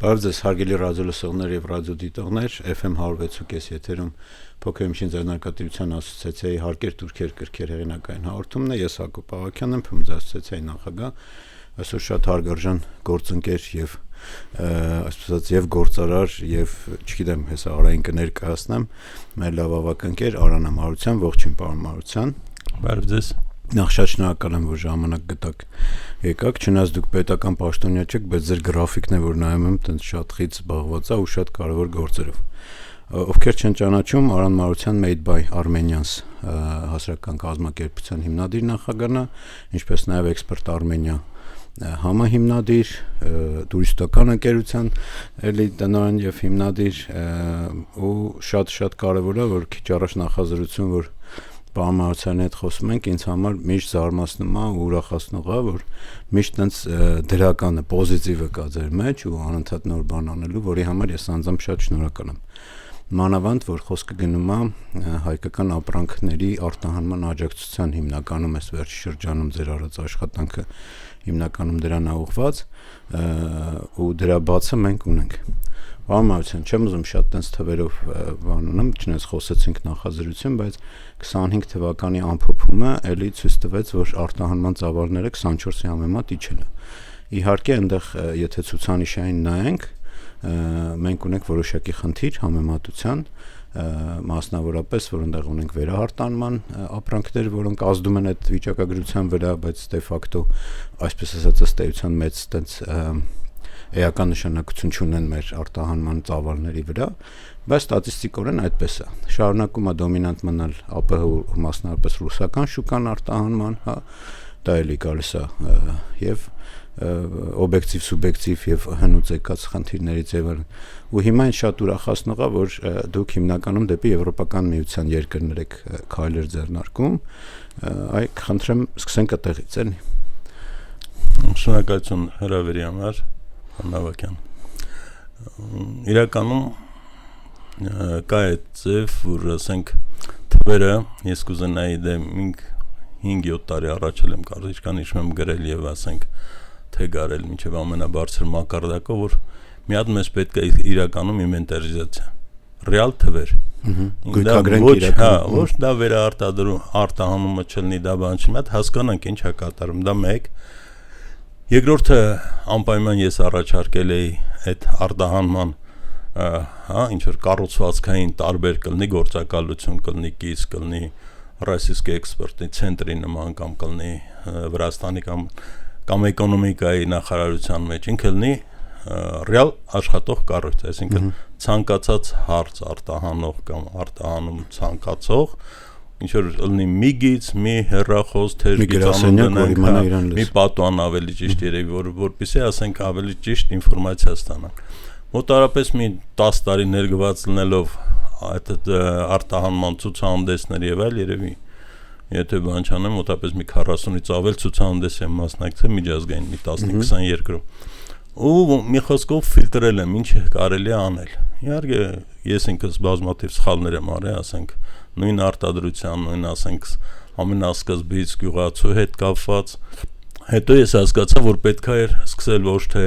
Բարև ձեզ, հարգելի ռադիոլսողներ եւ ռադիոդիտողներ, FM 106.5 եթերում Փոքրամշին ձեռնարկատիրության ասոցիացիայի Հարկեր Թուրքեր կրքեր հեղինակային հաղորդումն է, ես Հակոբ Ավագյանն եմ, Փմձ ասոցիացիայի նախագահ, այսօր շատ հարգարժան գործընկեր եւ այսպես եւ գործարար եւ չգիտեմ, հեսա արային կներկայացնեմ մեր լավավակ ընկեր Արանա Մարության, ողջույն պարոն Մարության։ Բարև ձեզ։ Նախ շատ շնորհակալ եմ, որ ժամանակ գտաք եկաք, չնայած դուք պետական պաշտոնյա չեք, բայց ձեր գրաֆիկն է, որ նայում եմ, տենց շատ խիտ զբաղված է ու շատ կարևոր գործերով։ Ովքեր չեն ճանաչում, Արան Մարության Made by Armenians հասարակական կազմակերպության հիմնադիր նախագահն է, ինչպես նաև Expert Armenia համահիմնադիր, տուրիստական ընկերության էլի տնօրեն եւ հիմնադիր ու շատ կարևոր է, որ քիչ առաջ նախազրույցում որ Պարոն Մարությանի հետ խոսում ենք, ինձ համար միշտ զարմացնում է ու ուրախացնում է, որ միշտ տենց դրականը, պոզիտիվը կա ձեր մեջ ու անընդհատ նոր բան անելու, որի համար ես անձամբ շատ շնորհակալ եմ։ Մանավանդ, որ խոսքը գնում է հայկական ապրանքների արտահանման աջակցության հիմնականում այս վերջի շրջանում ձեր արած աշխատանքը հիմնականում դրան է ուղղված ու դրա բացը մենք ունենք։ Պարոն Մարության, չեմ ուզում շատ տենց թվերով բան ունեմ, չնայած խոսեցինք նախազրույցում, բայց 25 թվականի ամփոփումը էլի ցույց տվեց, որ արտահանման ծավալները 24-ի համեմատ իջել է։ Իհարկե, այնտեղ եթե ցուցանիշային նայենք, մենք ունենք որոշակի խնդիր համեմատության, մասնավորապես, որ այնտեղ ունենք վերահարտանման ապրանքներ, որոնք ազդում են այդ վիճակագրության վրա, բայց դե ֆակտո, այսպես ասած, ըստ էության մեծ տենց էական նշանակություն չունեն մեր արտահանման ծավալների վրա, բայց ստատիստիկորեն այդպես է։ Շարունակում է դոմինանտ մնալ ԱՊՀ մասնավորապես ռուսական շուկան արտահանման, հա, դա էլի գալիս է եւ օբյեկտիվ, սուբյեկտիվ եւ հնուց եկած խնդիրներից եւ ու հիմա այն շատ ուրախացնող է, որ դուք հիմնականում դեպի Եվրոպական միության երկրներ եք քայլեր ձեռնարկում, այ խնդրեմ սկսենք այդտեղից էլի։ Շնորհակալություն հրավերի համար, Ավագյան։ Իրականում կա այդ ձև, որ ասենք թվերը ես կուզենայի դե 5-7 տարի առաջ եմ կարծիքան հիշում եմ գրել եւ ասենք թե գարել մինչեւ ամենաբարձր մակարդակով, որ մի հատ մեզ պետք է իրականում ինվենտարիզացիա, ռեալ թվեր։ Ոչ դա արտահանումը չլինի, դա բան չի, մի հատ հասկանանք ինչ է կատարում, դա մեկ։ Երկրորդը անպայման ես առաջարկել էի այդ արտահանման ինչ որ կառուցվածքային տարբեր կլինի գործակալություն, կլինի կից, կլինի ռոսիյսկի էքսպերտի ցենտրի նման կամ կլինի Վրաստանի կամ էկոնոմիկայի նախարարության մեջ ինքը լինի ռեալ աշխատող կառույց, այսինքն ցանկացած հարց արտահանող կամ արտահանում ցանկացող ինչ որ լինի մի գից, մի հեռախոս, թեժգից անունենանք, մի պատուան ավելի ճիշտ երևի, որպեսզի ասենք ավելի ճիշտ ինֆորմացիա ստանանք։ Մոտարապես մի 10 տարի ներգված լինելով այդ արտահանման ցուցահանդեսներ եւ այլ երևի, եթե բան չանեմ, մոտարապես մի 40-ից ավել ցուցահանդես եմ մասնակցել միջազգային մի 15-20 երկրում։ Ու մի խոսքով ֆիլտրել եմ, ինչ կարելի է անել։ Իհարկե, ես ինքս բազմաթիվ սխալներ եմ արել, ասենք նույն արտադրության, նույն ասենք ամենասկզբից գյուղացու հետ կապված։ Հետո ես հասկացա, որ պետք է սկսել ոչ թե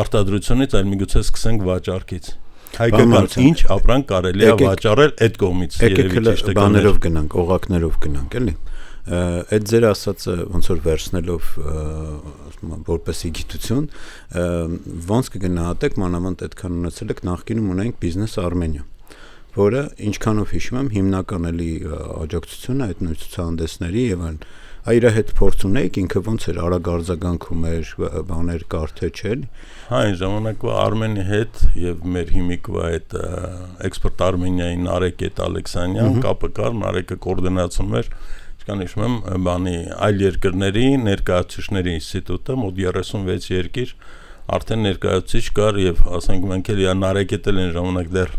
արտադրությունից, այլ միգուցե սկսենք վաճառքից։ Հայկական ինչ ապրանք կարելի է վաճառել այդ կողմից, երևի ճիշտ է բաներով գնանք, օղակներով գնանք, էլի։ Այդ ձեր ասածը ոնց որ վերցնելով որպեսի գիտություն, ոնց կգնահատեք մանավանդ այդքան ունեցել եք նախկինում ունենք Business Armenia, որը ինչքանով հիշում եմ հիմնական էլի աջակցությունը այդ նույն ցուցահանդեսների եւ այլն, իր հետ փորձ ունեիք, ինքը ոնց էր արագ արձագանքում էր, բաներ կար թե չէ։ Հա, այն ժամանակվա Արմենի հետ եւ մեր հիմիկվա այդ Expert Armenia-ի Նարեկ Ալեքսանյան կապը կար, Նարեկը կոորդինացում էր, ինչքան հիշում եմ, բանի այլ երկրների ներկայացուցիչների ինստիտուտը, մոտ 36 երկիր արդեն ներկայացուցիչ կար եւ ասենք մենք էլ Նարեկը էլ այն ժամանակ դեռ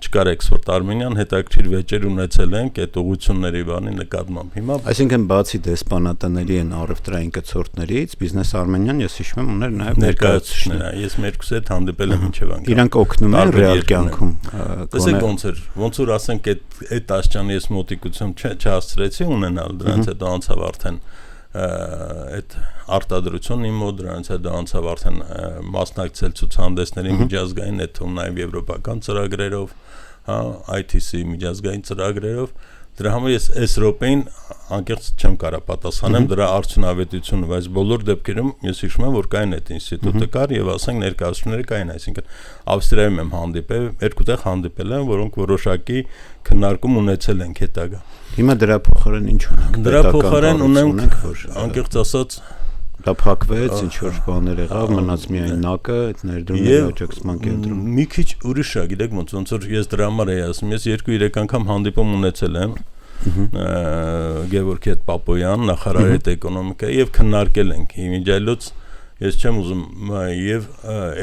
չկար Expert Armenian, հետաքրքիր վեճեր ունեցել ենք այդ ուղղությունների բանի նկատմամբ։ Հիմա այսինքն բացի դեսպանատների են առևտրային կցորդներից, Business Armenian ես հիշում եմ ուներ նաև ներկայացուցիչներ, ես մերկուս հետ հանդիպել եմ ինչև անգամ։ Իրանք օգնում են ռեալ կյանքում։ Տեսեք ոնց որ ասենք այդ աշճանի ես մոտիկություն չհասցրեցի ունենալ, դրանց հետո անցավ արդեն այդ արտադրությունն իմ մոտ դրանից հետո անցավ արդեն մասնակցել ցուցահանդեսների միջազգային այդ թվում նաև եվրոպական ծրագրերով, հա, ITC միջազգային ծրագրերով դրա համար ես այս րոպեին անկեղծ չեմ կարող պատասխանեմ դրա արդյունավետությունը, բայց բոլոր դեպքերում ես հիշում եմ, որ կային այդ ինստիտուտը կար եւ ասենք ներկայացումները կային, այսինքն Ավստրիայում եմ հանդիպել, երկու տեղ հանդիպել եմ, որոնք որոշակի քննարկում ունեցել են հետագա։ Հիմա դրա փոխարեն ինչ ունենք։ Դրա փոխարեն ունենք, անկեղծ ասած, դա փակվեց, ինչ որ բաներ եղավ, մնաց միայն նակը, այդ ներդրումների աջակցման կենտրոն։ Մի քիչ ուրիշ է, գիտեք ոնց որ ես դրա համար էի ասում, ես 2-3 անգամ հանդիպում ունեցել եմ Գևորգ Պապոյան, նախարարի էկոնոմիկայի եւ քննարկել ենք։ Իմիջիայլոց ես չեմ ուզում եւ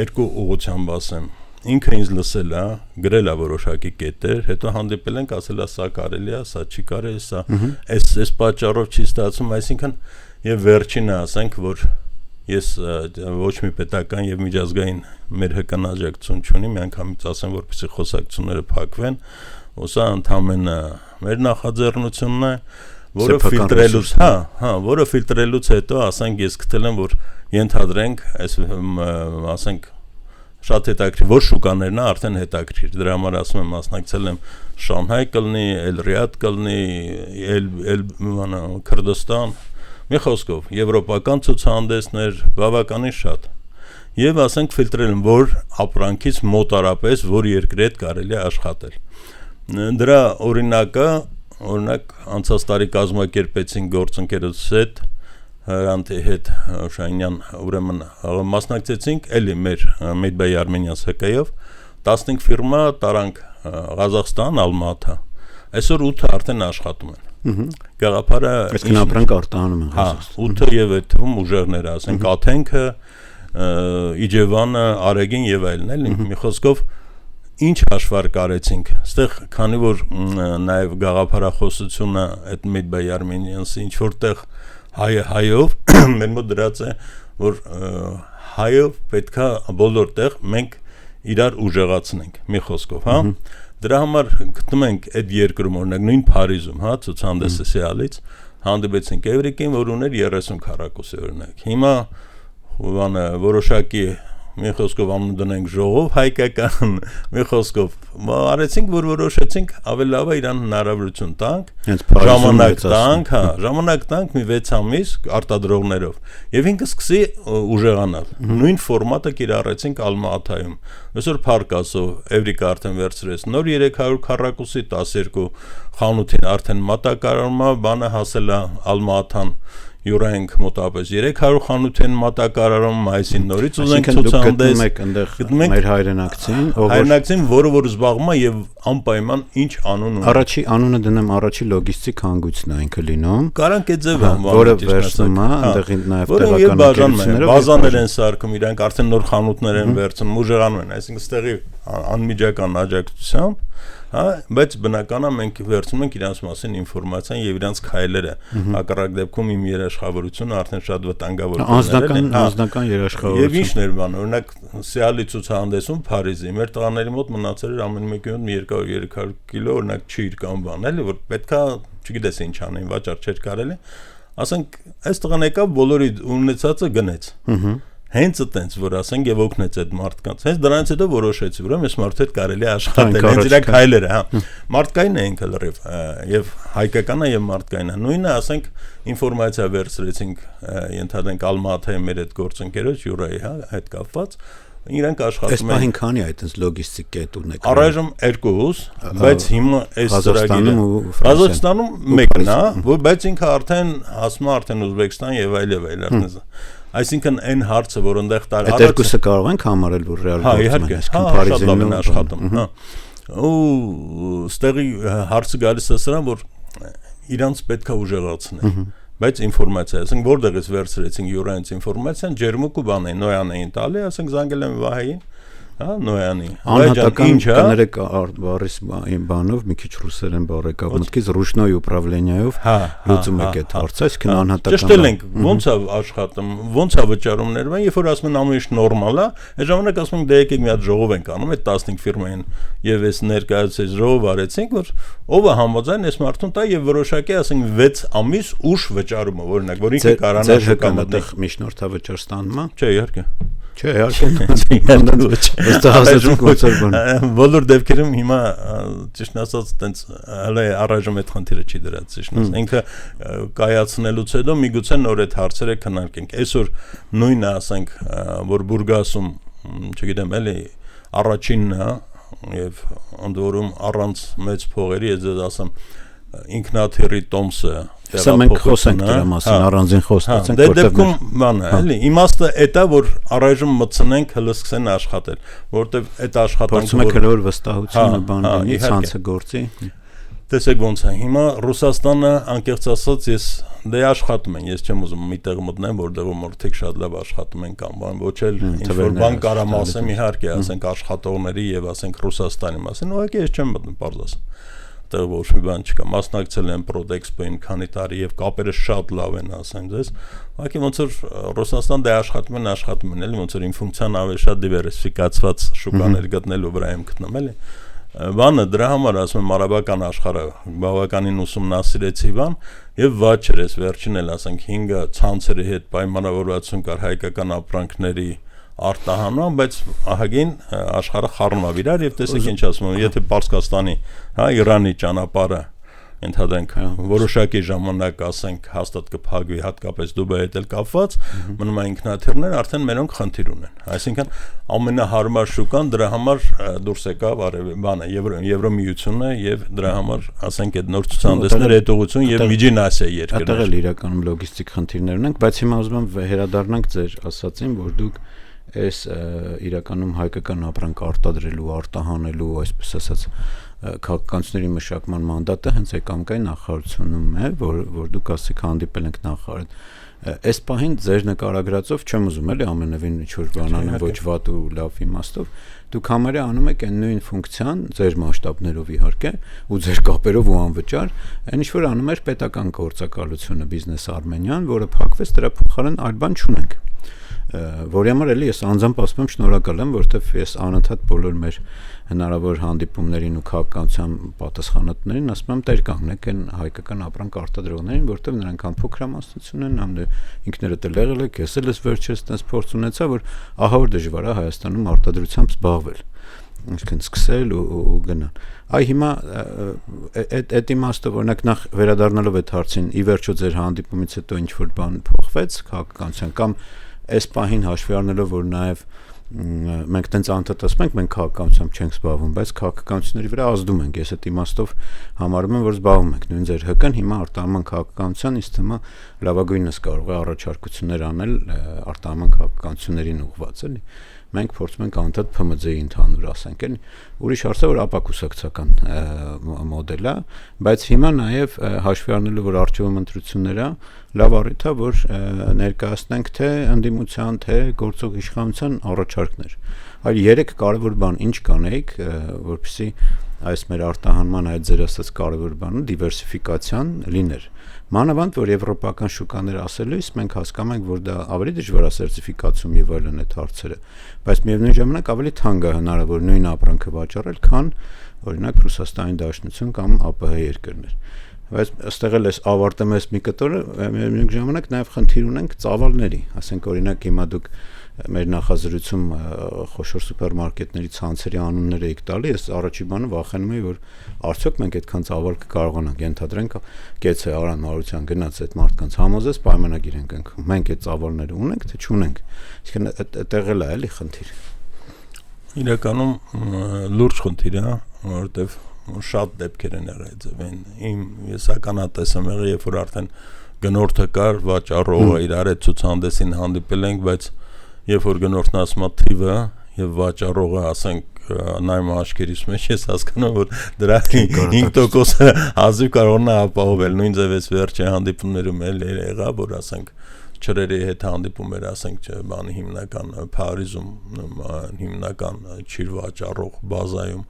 երկու ուղղությամբ ասեմ։ Ինքը ինձ լսել է, գրել է որոշակի կետեր, հետո հանդիպել ենք, ասել է սա կարելի է, սա չի կարելի, սա այս պատճառով չի ստացվում, այսինքն եւ վերջինը ասենք, որ ես ոչ մի պետական եւ միջազգային մեր հկան աջակցություն չունի, մի անգամից ասեմ, որպեսզի խոսակցությունները փակվեն, ու սա ընդհանրապես մեր նախաձեռնությունն է, որը ֆիլտրելուց, որը ֆիլտրելուց հետո ասենք ես գտել եմ, որ ենթադրենք, այս ասենք շատ հետաքրքիր, որ շուկաներն արդեն հետաքրքիր, դրա համար ասում եմ մասնակցել եմ Շանհայ կլնի, Էլ-Ռիադ կլնի, Քրդստան, մի խոսքով, եվրոպական ցուցահանդեսներ բավականին շատ։ Եվ ասենք ֆիլտրել եմ, որ ապրանքից մոտարապես որ երկրի հետ կարելի է աշխատել։ Դրա օրինակ անցած տարի կազմակերպեցին գործընկերոց հետ Հրանտի հետ Շահինյան ուրեմն մասնակցեցինք էլի մեր Medbay Armenians հկայով 15 ֆիրմա տարանք Ղազախստան, Ալմատա։ Այսօր 8-ը արդեն աշխատում են։ Գաղափարը այսինքն ապրանք արտահանում են Ղազախստան։ 8-ը եւ այդ թվում ուժերները, ասենք Աթենքը, Իջևանը, Արեգին եւ այլն, էլի։ Մի խոսքով ինչ հաշվարկ արեցինք։ Այստեղ քանի որ նաեւ գաղափարախոսությունը այդ Medbay Armenians-ի ինչ որտեղ հայով մեր մոտ դրած է որ հայով պետքա բոլոր տեղ մենք իրար ուժեղացնենք մի խոսքով, հա դրա համար գտնում ենք այդ երկրում օրինակ նույն Փարիզում, հա ցուցահանդեսը սիալից հանդիպեցինք Էվրիկին, որ ուներ 30 քառակուսի օրինակ։ Հիմա որոշակի մի խոսքով անուն դնենք ժողով հայկական, մի խոսքով արեցինք, որ որոշեցինք ավելի լավ է իրան հնարավորություն տանք, ժամանակ տանք մի 6 ամիս արտադրողներով եւ ինքը սկսի ուժեղանալ։ Նույն ֆորմատը կիրառեցինք Ալմատայում։ Այսօր Փարկասով Էվրիկա արդեն վերցրեց նոր 300 քառակուսի 12 խանութին արդեն մատակարարում է, բանը հասել է Ալմատան յուրայինք մոտավորապես 300 խանութեն մատակարարում մայիսին նորից ուզենք ցուցահանդես գտնենք մեր հայրենակցին, որը որ զբաղվում է եւ անպայման ինչ անուն ունի։ Առաջի անունը դնեմ առաջի լոգիստիկ հանգույցն է ինքը լինում։ Կարանք այդ ձևը որը վերցնում է, այնտեղին նաեւ տեղական ընկերությունները բազաներ են սարքում, իրանք արդեն նոր խանութներ են վերցնում, ուժեղանում են, այսինքն ստեղի անմիջական աջակցությամբ հա, բայց բնական է մենք վերցնում ենք իրանց մասին ինֆորմացիան եւ իրանց քայլերը։ Հակառակ դեպքում իմ երաշխավորությունը արդեն շատ վտանգավոր անձնական երաշխավորություն։ Եվ ինչն էր բանը, օրինակ Սիալի ցուցահանդեսում Փարիզի մեր տղաների մոտ մնացել էր ամեն մեկի մոտ 200-300 կիլո օրինակ չիր կամ բան, էլի որ պետքա, չգիտես ինչ անեն, վաճառ չէր կարելի։ Ասենք այս տղան եկավ բոլորի ունեցածը գնեց։ Հենց այտենց որ ասենք եւ օգնեց այդ մարդկանց։ Հենց դրանից հետո որոշեցի, ուրեմն այս մարդու հետ կարելի է աշխատել, հենց իր քայլերը, հա։ Մարդկային է ինքը լրիվ եւ հայկական է եւ մարդկային է։ Նույնը ասենք ինֆորմացիա վերցրեցինք, ենթադրենք Ալմատայի մեր այդ գործընկերոջ Յուրայի, հա, հետ կապված։ Իրանք աշխատում են։ Այս քանի է այտենց լոգիստիկ կետ ունեք։ Առայժմ 2, բայց հիմա այս ծրագիրը Ղազախստանում մեկն է, բայց ինքը արդեն հասնում է արդեն Ուզբեկստան եւ այլ արդեն Այսինքն այն հարցը, որ այնտեղ տարած այդ երկուսը կարող ենք համարել, որ ռեալ գործում են, այսինքն Փարիզին են աշխատում, հա։ Ու ստեղի հարցը գալիս է սրան, որ իրանց պետքա ուժեղացնեն, բայց ինֆորմացիա, ասենք որտեղից վերցրեցինք յուրայինց ինֆորմացիան, ջերմուկ ու բան է, նոյան էին տալի, ասենք զանգել եմ Վահեին, հա նոյանի անհատական կներեք բարիս բանով մի քիչ ռուսերեն բարեկավ մտքից ռուշնոյ ուպրավլենիայով լուծում եք այդ հարցը, այսինքն անհատական ճշտել ենք ոնց է աշխատում, ոնց է վճարումներում, երբ որ ասում են ամեն ինչ նորմալ է, այդ ժամանակ ասում ենք դե եկեք մի հատ ժողով ենք անում, այդ 15 ֆիրմային եւ այս ներկայացած ժողով արեցինք, որ ով է համաձայն այս մարդուն տա եւ որոշակի ասենք 6 ամիս ուշ վճարումը, օրինակ, որ ինքը կարողանա շուկամտեղ միջնորդավճար ստանումա։ Չէ, իհարկե։ Չէ, իհարկե։ Բոլոր դեպքերում հիմա ճիշտ ասած տենց հələ առայժմ այդ խնդիրը չի դրած, ճիշտ ասած։ Ինքը կայացնելուց հետո միգուցե նոր այդ հարցերը քննարկենք։ Այսօր նույնը ասենք, որ Բուրգասում, չգիտեմ, էլի առաջինն է եւ ընդ որում առանց մեծ փողերի, ես ասեմ ինքնաթիռի տոմսը Սա մենք խոսենք դրա մասին, առանձին խոստացենք, որտեղ դե դեպքում բանը, էլի, իմաստը էդ է, որ առայժմ մտցնենք, հələ սկսեն աշխատել, որտեղ այդ աշխատանքը փորձում եք հələ որ վստահությունը բան լինի, ցանցը գործի։ Տեսեք ոնց է, հիմա Ռուսաստանը անկեղծ ասած ես դե աշխատում են, ես չեմ ուզում միտեղ մտնեմ, որտեղ մարդիկ շատ լավ աշխատում են կամ բան, ոչ էլ ինչ որ բան կարամ ասեմ, իհարկե, ասենք աշխատողների եւ ասենք Ռուսաստանի մասին, ուղղակի ես չեմ մտնում, պարզ ասեմ։ Դեռ ոչ մի բան չկա, մասնակցել են Պրոդեքսպոին քանի տարի եւ կապերը շատ լավ են, ասեմ ձեզ։ Ուղղակի ոնց որ Ռուսաստան դե աշխատում են, էլի ոնց որ իմ ֆունկցիան ավելի շատ դիվերսիֆիկացված շուկաներ գտնելու վրա եմ գտնում, էլի։ Բանը դրա համար ասում եմ արաբական աշխարհը բավականին ուսումնասիրեցի բան եւ վաճր էս վերջին էլ ասենք 5 ցանցերի հետ պայմանավորվածություն կար հայկական ապրանքների արտահանման, բայց ահագին աշխարհը խառնում է իրար եւ տեսեք ինչ ասում եմ, եթե Պարսկաստանի, հա, Իրանի ճանապարհը ընդհանրենք որոշակի ժամանակ ասենք հաստատ կփակվի, հատկապես Դուբայի հետ էլ կապված, մնում է ինքնաթիռներ արդեն մերոնք խնդիր ունեն։ Այսինքն ամենահարմար շուկան դրա համար դուրս եկավ բանը Եվրոմիությունը եւ դրա համար ասենք այդ նոր ցուցահանդեսներ հետողություն եւ Միջին Ասիա երկրներ։ Այդտեղ էլ իրականում լոգիստիկ խնդիրներ ունենք, բայց հիմա ուզում եմ վերադառնանք ձեր ասածին, որ դուք այս իրականում հայկական ապրանք արտադրելու, արտահանելու, այսպես ասած, քաղաքականությունների մշակման մանդատը հենց էկամկայի նախարարությունում է, որ դուք ասեք հանդիպել ենք նախարարին։ Այս պահին ձեր նկարագրածով չեմ ուզում էլի ամենևին ինչ-որ բան անեմ ոչ վատ ու լավ իմաստով, դուք համարյա անում եք այն նույն ֆունկցիան ձեր մասշտաբներով իհարկե ու ձեր կապերով ու անվճար, այն ինչ որ անում էր պետական գործակալությունը Բիզնես Արմենիան, որը փակվեց, դրա փոխարեն այլ բան չունենք։ Որի համար էլի ես անձամբ ասում եմ շնորհակալ եմ, որովհետև ես անընդհատ բոլոր մեր հնարավոր հանդիպումներին ու քաղաքականության պատասխանատուներին ասում եմ տեր կանգնեք այն հայկական ապրանք արտադրողներին, որովհետև նրանք անփոքրամասնություն են, ինքներդ էլ եղել եք, ես էլ վերջերս այդպես փորձ ունեցա, որ ահա որ դժվար է Հայաստանում արտադրությամբ զբաղվել, այսինքն սկսել ու գնալ։ Այ հիմա այդ իմաստով օրինակ նախ վերադառնալով այդ հարցին, ի վերջո ձեր հանդիպումից հետո ինչ որ բան փոխվեց քաղաքականության կամ այս պահին հաշվի առնելով որ նաև մենք տենց անընդհատ ասում ենք մենք քաղաքականությամբ չենք զբաղվում, բայց քաղաքականությունների վրա ազդում ենք, ես այդ իմաստով համարում եմ որ զբաղվում ենք, նույն ձեր ՀԿ-ն հիմա արտահանման քաղաքականության ինձ թվում է լավագույնս կարող է առաջարկություններ անել արտահանման քաղաքականություններին ուղղված, էլի։ Մենք փորձում ենք անընդհատ ՓՄԶ-ի ընդհանուր ասենք, էլի։ Ուրիշ հարցը որ ապակուսակցական մոդել է, բայց հիմա նաև հաշվի առնելով որ արժեվում ընտրությունները լավ առիթ է որ ներկայացնենք թե ընդդիմության թե գործող իշխանության առաջարկներ։ Այլ 3 կարևոր բան ինչ կանեիք, որպեսզի այս մեր արտահանման այդ ձեր ասած կարևոր բանը դիվերսիֆիկացիան լիներ։ Մանավանդ որ եվրոպական շուկաները ասելիս մենք հասկանում ենք որ դա ավելի դժվար է սերտիֆիկացում եւ այլն այդ հարցերը, բայց միևնույն ժամանակ ավելի թանկ է հնարավոր նույն ապրանքը վաճառել, քան օրինակ Ռուսաստանի Դաշնություն կամ ԱՊՀ երկրներ։ Բայց ըստեղ էլ էս ավարտեմ այս մի կտորը, միևնույն ժամանակ նաև խնդիր ունենք ծավալների, ասենք օրինակ հիմա դուք մեր նախազրույցում խոշոր սուպերմարկետների ցանցերի անուններ եք տալի, ես առաջի բանը վախենում եմ որ արդյոք մենք այդքան ծավալ կկարողանանք, ենթադրենք կեցե Արան Մարության գնաց այդ մարդկանց համոզես պայմանագիր ենք ընկնում, մենք այդ ծավալները ունենք թե չունենք, այսինքն այդտեղ էլ է էլի խնդիր։ Իրականում լուրջ խնդիր է, որովհետև շատ դեպքեր են եղել ձևեն, ես ականատես եմ եղել, երբ որ արդեն գնորդը կար, վաճառողը իրար հետ ցուցահանդեսին հանդիպել ենք, բայց երբ որ գնորդն ասում է թիվը եւ վաճառողը ասենք նայում աչքերիս մեջ ես հասկանում որ դրա 5% հազիվ կարողանա ապահովել նույն ձևից վերջի հանդիպումներում էլ եղավ որ ասենք չրերի հետ հանդիպում էր, ասենք, բանի հիմնական Փարիզում, հիմնական ջիր վաճառող բազայում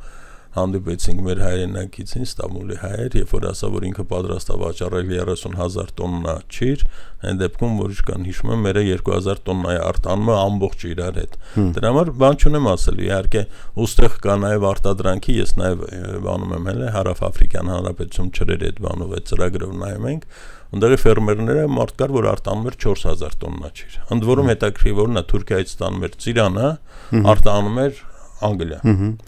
հանդիպեցինք մեր հայրենակիցին, Ստամբուլի հայեր, երբ որ ասա, որ ինքը պատրաստ է վաճառել 30,000 տոննա ջիր, այն դեպքում, որ իշքան հիշում եմ, մերը 2,000 տոննա է արտանում ամբողջ իրար հետ։ Դրա համար բան չունեմ ասելու, իհարկե, ուստեղ կա նաև արտադրանքի, ես նաև բանում եմ հենց Հարավ-Աֆրիկյան Հանրապետություն ջրերի հետ բանով այդ ծրագրով նայում ենք, Ունդերի ֆերմերները մարդ կար, որ արտանում էր 4,000 տոննա ջիր։ Ընդ որում հետաքրքիր որն է Թուրքիայից ստանում էր ծիրանը, արտանում էր Անգլիա։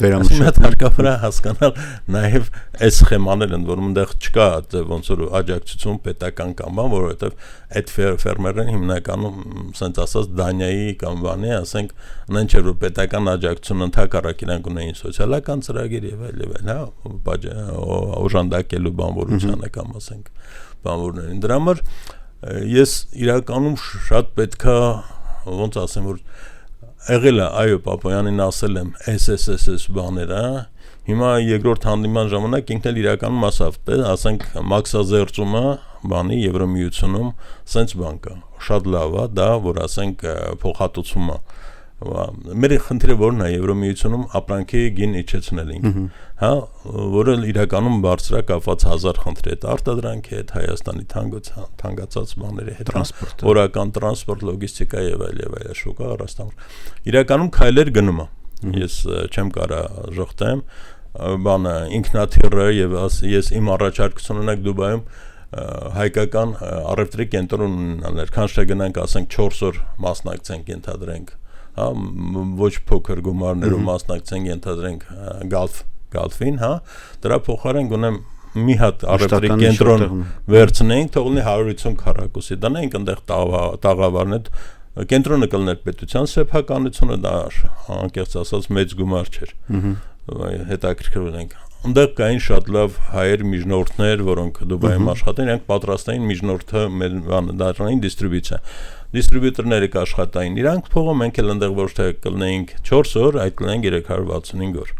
Վերամշակ հարկավրա հասկանալ նաև այս սխեմաները, ընդ որում այնտեղ չկա ոնց որ աջակցություն պետական կամ բան, որովհետև այդ ֆերմերներն հիմնականում, ասենց ասած, Դանիայի կամ բանի, ասենք, նեն չէ որ պետական աջակցություն ընդհակառակ իրանք ունեին սոցիալական ծրագիր եւ այլ, հա, օժանդակելու բանվորությանը կամ ասենք բանվորներին։ Դրա համար ես իրականում շատ պետքա ոնց ասեմ որ եղել է, այո, Պապոյանին ասել եմ SSSS բաները, հիմա երկրորդ հանդիման ժամանակ ինքն էլ իրականում ասավ, ասենք մաքսազերծումը բանի Եվրամիությունում սենց բան կա, շատ լավ է, դա որ ասենք փոխհատուցումը մեր խնդիրը որն է Եվրամիությունում ապրանքի գին իջեցնելին, հա, որը իրականում բարձր է կապված 1000 խնդրի հետ, արտադրանքի հետ, Հայաստանի թանկացած բաների հետ, օրական տրանսպորտ, լոգիստիկա եւ այլ շուկա առաստաղ։ Իրականում քայլեր գնում է։ Ես չեմ կարա ժողտեմ, բանը ինքնաթիռը եւ ես իմ առաջարկությունը ունենք Դուբայում հայկական առևտրի կենտրոն ունենալներ, քան թե գնանք ասենք 4 օր մասնակցենք ենթադրենք հա ոչ փոքր գումարներով մասնակցենք ենթադրենք գալֆին, հա, դրա փոխարեն գոնեմ մի հատ առևտրի կենտրոն վերցնենք, թողնի 150 քառակուսի, դնենք այնտեղ տաղավարներ, կենտրոնը կլներ պետության սեփականությունը, դա անկեղծ ասած մեծ գումար չէր, հետաքրքիր ունենք։ Այնտեղ կային շատ լավ հայեր միջնորդներ, որոնք Դուբայում աշխատեն, իրենք պատրաստ էին միջնորդը դառնային դիստրիբյուցիա։ Դիստրիբյուտորները կաշխատային իրանք փողը, մենք էլ այնտեղ ոչ թե կլնեինք 4 օր, այլ կլնեինք 365 օր։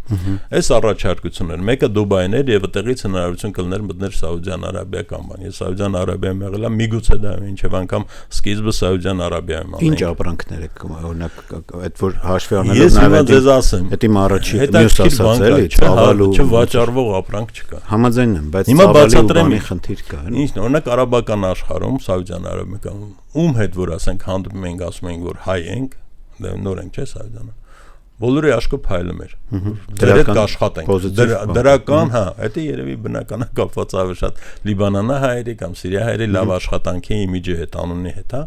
Այս առաջարկություններ, մեկը Դուբայն էր եւ այդտեղից հնարավորություն կլներ մտնել Սաուդյան Արաբիա կամ բան։ Ես Սաուդյան Արաբիայում եղել եմ, միգուցե դա ինչեւ անգամ սկիզբը Սաուդյան Արաբիայում ալի։ Ինչ ապրանքներ եք օրինակ այդ որ հաշվի առնելով նաեւ ձեզ ասեմ։ Դա իմ առաջի մյուս ասած էլի, ցավալու չվաճառվող ապրանք չկա։ Համաձայն եմ, բայց հիմա բացատրեմ խնդիր կա։ Ինչ օրինակ արաբական աշխարհում Սաուդյան Արաբիայում ում հետ որ ասենք հանդիպում ենք ասում ենք որ հայ ենք, նոր ենք չէ Սաուդյանը։ Բոլորի աշկը փայլում էր։ Դրա հետ կաշխատենք։ Դրական, հա, դա երևի բնական է կապված ավելի շատ Լիբանանա հայերի կամ Սիրիա հայերի լավ աշխատանքի իմիջի հետ, անունի հետ, հա։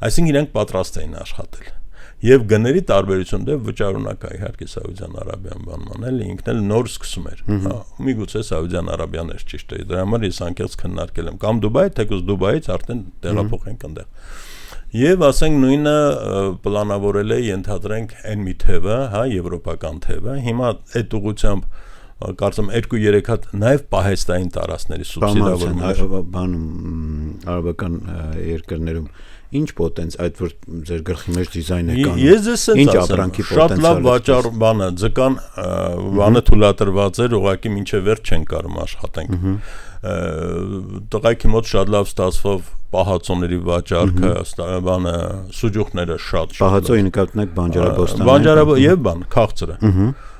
Այսինքն իրենք պատրաստ էին աշխատել։ Եվ գների տարբերությունը վճարունակ է իհարկե Սաուդյան Արաբիան բանման էլ ինքն էլ նոր սկսում էր, հա, միգուցե Սաուդյան Արաբիան էր ճիշտ է, դրա համար ես անկեղծ քննարկել եմ կամ Դուբայ, թեկուզ Դուբայից արդեն տեղափոխենք այնտեղ։ Եվ ասենք նույնը պլանավորել է ենթադրենք այն մի թևը, հա, եվրոպական թևը, հիմա այդ ուղղությամբ կարծեմ 2-3 հատ նաև պահեստային տարածքների սուբսիդավորումներ բանում արաբական երկրներում ինչ պոտենց այդ որ ձեր գլխի մեջ դիզայն է կան։ Ես ինչ ապրանքի պոտենցիալ։ Շատ լավ վաճառ բանը, ձկան բանը թույլատրված էր, ուղղակի մինչև վերջ չեն կարող աշխատենք։ Տղայքի մոտ շատ լավ ստացվով պահածոների վաճառքը, բանը սուջուխները շատ։ Պահածոյի նկատմամբ բանջարաբոստանը։ Բանջարաբոստանը եւ բան, քաղցրը։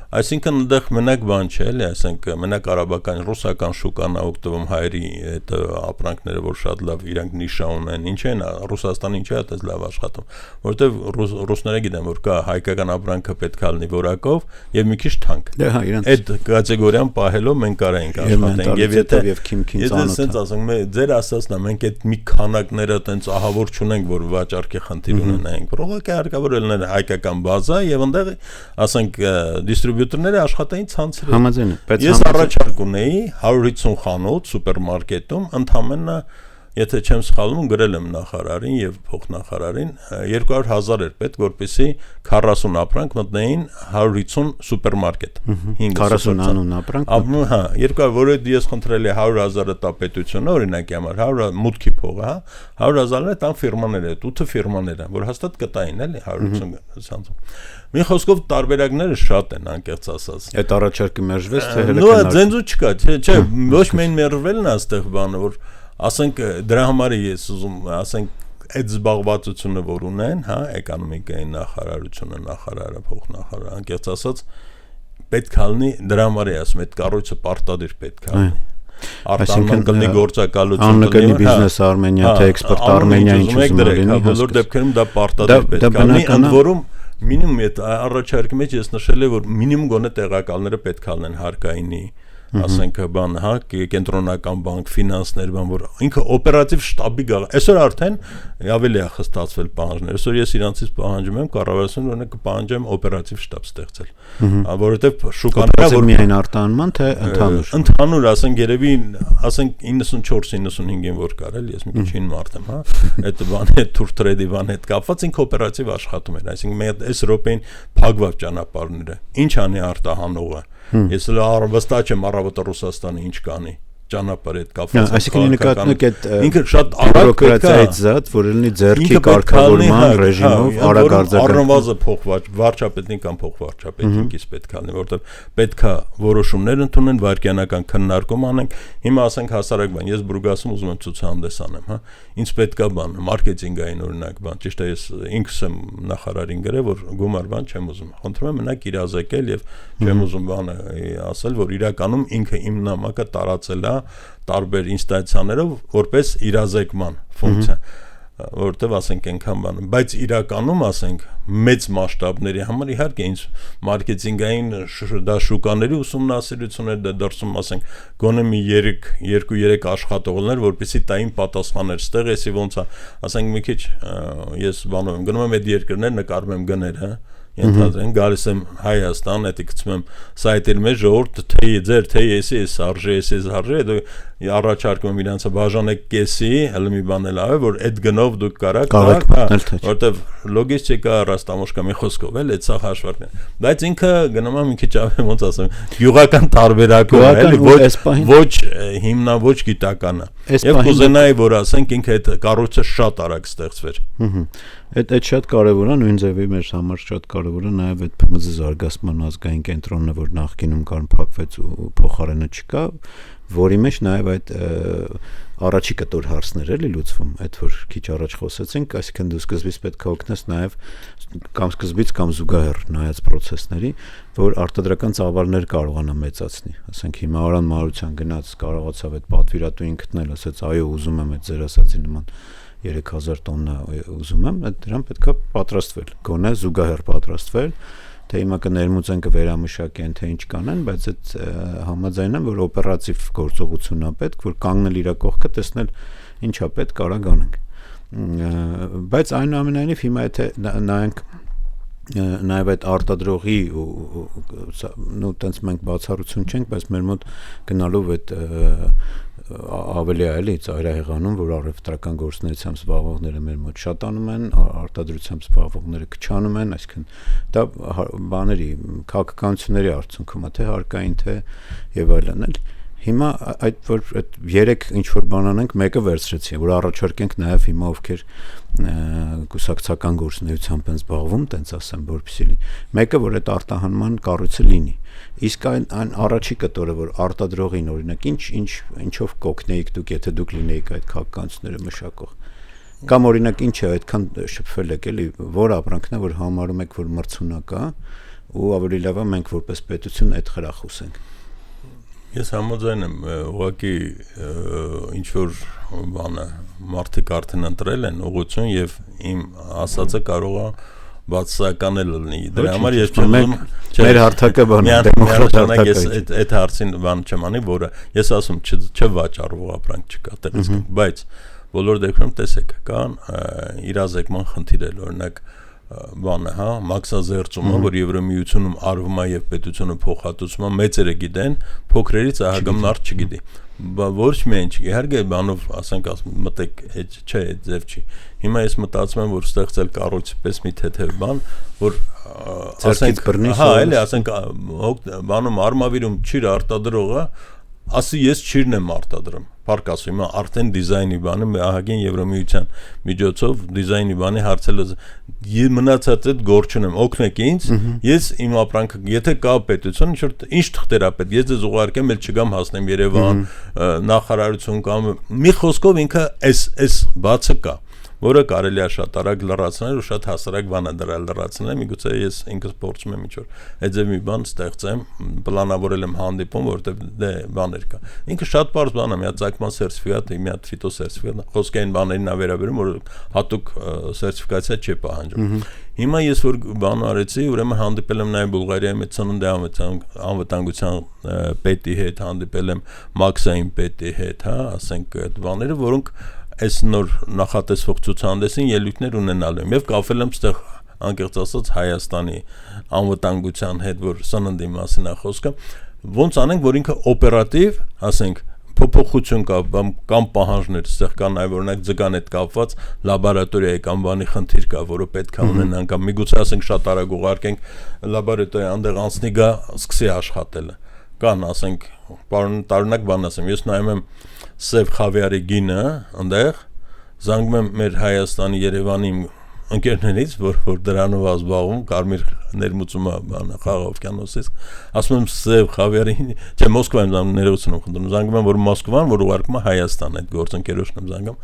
Այսինքն այնտեղ մենակ բան չէ, էլի, ասենք մենակ արաբական, ռուսական շուկան է օգտվում հայերի այդ ապրանքները, որ շատ լավ իրանք նիշա ունեն։ Ինչ են Ռուսաստանը ինչ է այդպես լավ աշխատում, որովհետև ռուսները գիտեն, որ կա հայկական ապրանքը պետք է լինի որակով եւ մի քիչ թանկ։ Այդ կատեգորիան պահելով մենք կարող ենք աշխատենք եւ եթե ասենց ասենք ձեր ասածն է, մենք այդ մի քանակները այտենց ահավոր չունենք, որ վաճառքի խնդիր ունենայինք։ Ուղղակի հարկավոր է լինել հայկական բազա եւ այնտեղ ասենք դիստրիբյուտորները աշխատային ցանցեր։ Համաձայն եմ, բայց ես առաջարկ ունեի 150 խանութ սուպերմարկետում, ընդամենը եթե չեմ սխալվում, գրել եմ նախարարին եւ փոխնախարարին 200,000 էր պետք, որպեսզի 40 ապրանք մտնեին 150 սուպերմարկետ։ 40 անուն ապրանք։ Հա, 200, որը ես խնդրել եմ 100,000-ը տա պետությունը, օրինակի համար 100 մուտքի փողը, հա, 100,000-ը տան ֆիրմաները, 8 ֆիրմաները, որ հաստատ կտային, էլի 150 ցանցում։ Մի խոսքով տարբերակները շատ են, անկեղծ ասած։ Այդ առաջարկը մերժվեց թե հենց նո, ձենձու չկա, չէ, ոչ միայն մերժվելն է այստեղ բանը, որ ասենք դրա համար ես ուզում ասենք այդ զբաղվածությունը որ ունեն, հա, էկոնոմիկայի նախարարությունը, նախարարը, փոխնախարարը, անկեղծ ասած պետք է լինի դրա համար է ասում, այդ կառույցը պարտադիր պետք է լինի։ Արտանման կլինի գործակալություն, անկլինի բիզնես Արմենիա, թե էքսպորտ Արմենիա, ինչ ուզում լինի, բոլոր դեպքերում դա պարտադիր պետք է լինի, ընդ որում մինիմում այդ առաջարկի մեջ ես նշել եմ, որ մինիմում գոնե տեղակալները պետք է լինեն հարկայինի, ասենք բան, հա, կենտրոնական բանկ, ֆինանսներ, բան, որ ինքը օպերատիվ շտաբի գաղ։ Այսօր արդեն ավելի է խստացվել պահանջները։ Այսօր ես իրանցից պահանջում եմ կառավարությունը օրինակ կպահանջեմ օպերատիվ շտաբ ստեղծել։ Որովհետև շուկաները որ միայն արտահանման թե ընդհանուր։ Ընդհանուր, ասենք երևի, ասենք 94-95-ին որ կարել, ես մի քիչ հին մարդ եմ, հա, այդ բանը թուր տրեդի բան հետ կապված ինքը օպերատիվ աշխատում էր, այսինքն մենք այս րոպեին փակված ճանապարհները։ Ինչ անի արտահանողը։ Ես վստահ չեմ առավոտը Ռուսաստանը ինչ կանի ճանապարհ հետ կապված։ Այսինքն նկատենք այդ ինքը շատ արագ բյուրոկրատիայից զատ, որ լինի ձեռքի կարգավորման ռեժիմով արագ արձակել։ Առնվազը վարչապետին կամ փոխվարչապետինքից պետք է լինի, որովհետև պետք է որոշումներ ընդունեն, վայրկյանական քննարկում անենք։ Հիմա ասենք հասարակ բան, ես Բուրգասում ուզում եմ ցուցահանդես անեմ, հա։ Ինձ պետք է բան, մարքեթինգային օրինակ բան, ճիշտ է, ես ինքս եմ նախարարին գրել, որ գումար բան չեմ ուզում։ Խնդրում եմ մենակ իրազեկել եւ չեմ ուզում բանը ասել, որ իրականում ինքը իմ նամակը տարածել է տարբեր ինստանցիաներով որպես իրազեկման ֆունկցիա, որտեվ ասենք այնքան բան, բայց իրականում ասենք մեծ մասշտաբների համար իհարկե ինձ մարքեթինգային դա շուկաների ուսումնասիրություններ դա դրսում ասենք գոնե մի 2-3 աշխատողներ, որպեսզի տային պատասխաններ ստեղ էսի ոնց է, ասենք մի քիչ ես բանում եմ, գնում եմ այդ երկրներ նկարում եմ գներ, հա Ենթադրենք գալիս եմ Հայաստան, էդի գցում եմ սայթերի մեջ ժողովուրդ թե ձեր թե էսի էս արժե, դու առաջարկում եմ իրանցը բաժանեք կեսի, հələ մի բան էլ આવે, որ այդ գնով դուք կարաք, որտեվ լոգիստիկա, ռաստամոշկա մի խոսքով էլ այդ սա հաշվարկն է։ Բայց ինքը գնում է մի քիչ ավելի ոնց ասեմ, գյուղական տարբերակով է, էլի ոչ հիմնա ոչ գիտականը։ Եվ կուզենայի, որ ասենք ինքը այդ կառույցը շատ արագ ստեղծվեր։ Այդ շատ կարևոր է, նույն ձևի մեր համար շատ կարևոր է նաև այդ ՓՄԶ զարգացման ազգային կենտրոնը, որ նախկինում կան փակվեց ու փոխարենը չկա, որի մեջ նաև այդ առաջի կտոր հարցներ էլի լուծվում, այդ որ քիչ առաջ խոսեցինք, այսինքն դու սկզբից պետք է օգնես նաև կամ սկզբից կամ զուգահեռ նայած process-ների, որ արտադրական ծավալներ կարողանա մեծացնի։ Ասենք հիմա Արան Մարության գնաց կարողացավ այդ պատվիրատուին գտնել, ասաց այո, ուզում եմ այդ ձեր ասացի նման 3000 տոննա ուզում եմ, դրան պետք է պատրաստվել, գոնե զուգահեռ պատրաստվել, թե հիմա կներմուծեն կվերամշակեն, թե ինչ կանեն, բայց այդ համաձայն եմ, որ օպերատիվ գործողությունն է պետք, որ կանգնել իր կողքը, տեսնել ինչա պետք արագ անենք։ Բայց այնուամենայնիվ հիմա եթե նայենք նաև այդ արտադրողի ու տենց մենք բացառություն չենք, բայց մեր մոտ գնալով այդ ավելի այլ է ծայրահեղանում, որ առևտրական գործունեությամբ զբաղվողները մեր մոտ շատանում են, արտադրությամբ զբաղվողները քչանում են, այսինքն դա բաների քաղաքականությունների արդյունքում է, թե հարկային, թե եւ այլն էլ։ Հիմա այդ որ այդ 3 ինչ որ բան անենք, մեկը վերցրեցի, որ առաջարկենք նաև հիմա ովքեր կուսակցական գործունեությամբ են զբաղվում, տենց ասեմ, որպեսզի լինի։ Մեկը որ այդ արտահանման կառույցը լինի։ Իսկ այն առաջի կտորը որ արտադրողին օրինակ ինչով կօգնեիք դուք, եթե դուք լինեիք այդ քաղաքականությունները մշակող։ Կամ օրինակ ինչ է այդքան շփվել եք էլի, որ ապրանքն է, որ համարում եք, որ մրցունակ է, ու ավելի լավ է մենք որպես պետություն այդ խրախուսենք։ Ես համաձայն եմ, ուղղակի ինչ որ բանը մարդիկ արդեն ընտրել են ուղղություն եւ իմ ասածը կարող է բացասական էլ լինի։ Դրա համար ես չեմ ուզում մեր հարթակը բան դեմոկրատ հարթակ է։ Այդ հարցին բան չեմ անի, որը ես ասում չվաճառվող ապրանք չկա տեղից, բայց բոլոր դեպքերում տեսեք, կան իրազեկման խնդիրներ, օրինակ բանը, հա, մաքսազերծումը, որ Եվրամիությունում արվում է եւ պետությունը փոխհատուցում է, մեծերը գիտեն, փոքրերից ահագամն արդ չգիտի։ Ոչ միայն չի, իհարկե բանով, ասենք, մտեք, չէ, այդ ձև չի։ Հիմա ես մտածում եմ, որ ստեղծել կառույցի պես մի թեթև բան, որ ասենք, հա, էլի, ասենք, բանում արմավիրում չիր արտադրողը, ասի ես չիրն եմ արտադրում։ Փառք ասում, հիմա արդեն դիզայնի բանը ահագին Եվրամիության միջոցով դիզայնի բանի հարցելը մնացած այդ գործ չունեմ, օգնեք ինձ, ես իմ ապրանքը, եթե կա պետություն, ինչ թղթեր է պետք, ես ձեզ ուղարկեմ, էլ չգամ հասնեմ Երևան, նախարարություն կամ մի խոսքով ինքը էս բացը կա, որը կարելի է շատ արագ լրացնել ու շատ հասարակ բան է դրա լրացնել, միգուցե ես ինքս փորձում եմ ինչ-որ այդ ձև մի բան ստեղծեմ, պլանավորել եմ հանդիպում, որտեղ դե բաներ կա։ Ինքը շատ բարձ բան է, մի հատ ցակման սերտիֆիկատ, մի հատ ֆիտոսերտիֆիկատ, խոսքային բաներին ա վերաբերում, որ հատուկ սերտիֆիկացիա չի պահանջում։ Հիմա ես որ բան արեցի, ուրեմն հանդիպել եմ նաև Բուլղարիայի մեջ ծննդի անվտանգության պետի հետ, հանդիպել եմ Մաքսային պետի հետ, հա, ասենք այդ բաները, որոնք այս նոր նախատեսվող ցուցահանդեսին ելույթներ ունենալու եմ եւ կապվել եմ այդտեղ անկեղծ ասած Հայաստանի անվտանգության հետ, որ սննդի մասին է խոսքը, ոնց անենք, որ ինքը օպերատիվ, ասենք փոփոխություն կա կամ պահանջներ, այստեղ կա նաև օրինակ ձգան հետ կապված լաբորատորիայի կամ բանի խնդիր կա, որը պետք է ունենան կամ միգուցե ասենք շատ արագ ուղարկենք լաբորատորիա այնտեղ անցնի գա սկսի աշխատելը։ Կան, ասենք, տարօրինակ բան ասեմ, ես նայում եմ Սև Խավիարի գինը, այնտեղ զանգում եմ մեր Հայաստանի Երևանի ընկերներից, որ դրանով ազբաղում կարմիր ներմուծումը բանը Խաղաղ օվկիանոսից, ասում եմ Սև Խավիարի, չէ Մոսկվայում զանգում ներողություն խնդրում, զանգում եմ որ Մոսկվան, որ ուղարկում է Հայաստան, այդ գործընկերոջն եմ զանգում,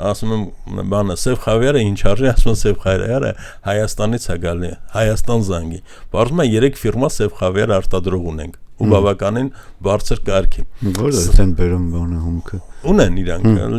ասում եմ բանը Սև Խավիարը ինչ արժի, ասում եմ Սև Խավիարը Հայաստանից է գալի, Հայաստան զանգի, բարձում է 3 ֆիրմա Սև Խավիար արտադրող ունենք ու բավականին բարձր կարգի։ Որը են բերում բանը հումքը։ Ունեն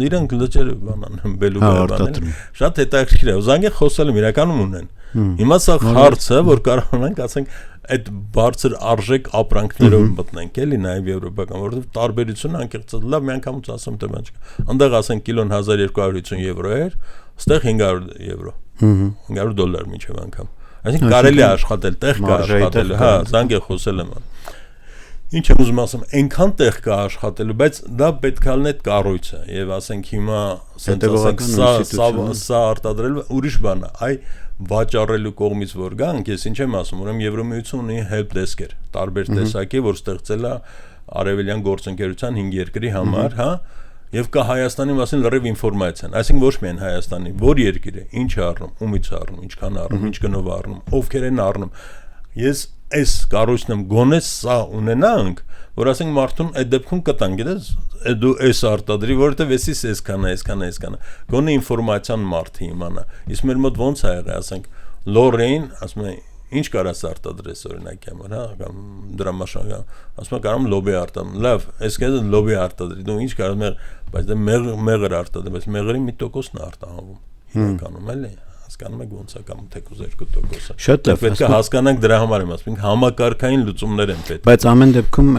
իրանք լճեր բանան բելու բաներ։ Շատ հետաքրքիր է։ Զանգի խոսել եմ իրականում ունեն։ Հիմա սա հարցը, որ կարող ենք ասենք այդ բարձր արժեք ապրանքներով մտնենք, էլի նաև եվրոպական, որովհետև տարբերությունը անկեղծ լավ մի անգամից ասեմ թե բան չկա։ Այնտեղ ասենք կիլոն 1250 եվրո էր, այստեղ 500 եվրո։ $500 մինչև անգամ։ Այսինքն կարելի է աշխատել, տեղ կա աշխատել, հա, զանգի խոսել եմ։ Ինչ եմ ուզում ասեմ, այնքան տեղ կա աշխատելու, բայց դա պետք է լինի այդ կառույցը եւ ասենք հիմա սա արտադրելու ուրիշ բան է, այ վաճառելու կողմից որ գանք, ես ինչ եմ ասում, ուրեմն Եվրոմիությունը ունի help desk-եր, տարբեր տեսակի, որ ստեղծել է արևելյան գործընկերության 5 երկրի համար, հա, եւ կա Հայաստանի մասին լրիվ ինֆորմացիան, այսինքն ոչ միայն Հայաստանի, որ երկիրը, ինչ է առնում, ումից է առնում, ինչքան առնում, ինչ գնով առնում, ովքեր են առնում։ Ես այս կառույցն եմ գոնե սա ունենանք, որ ասենք մարդուն այդ դեպքում կտան, գիտես, դու այս արտադրի, որովհետև էսից այսքան, գոնե ինֆորմացիան մարդը իմանա։ Իսկ մեր մոտ ոնց է եղել, ասենք Լորեին, ասում է, ինչ կարաս արտադրես օրինակ համար, հա, կամ դրամաշնորհ, ասում է կարամ լոբի արտադրեմ։ Լավ, այս կեզը լոբի արտադրի, դու ինչ կարաս բայց դա մեղր արտադրեմ, բայց մեղրի մի տոկոսն է արտահանվում։ Հիմնականում էլի հասկանում եք ոնց է կամ թեկուզ 2%-ը։ Շատ լավ, պետք է հասկանանք դրա համար եմ ասում, համակարգային լուծումներ են պետք։ Բայց ամեն դեպքում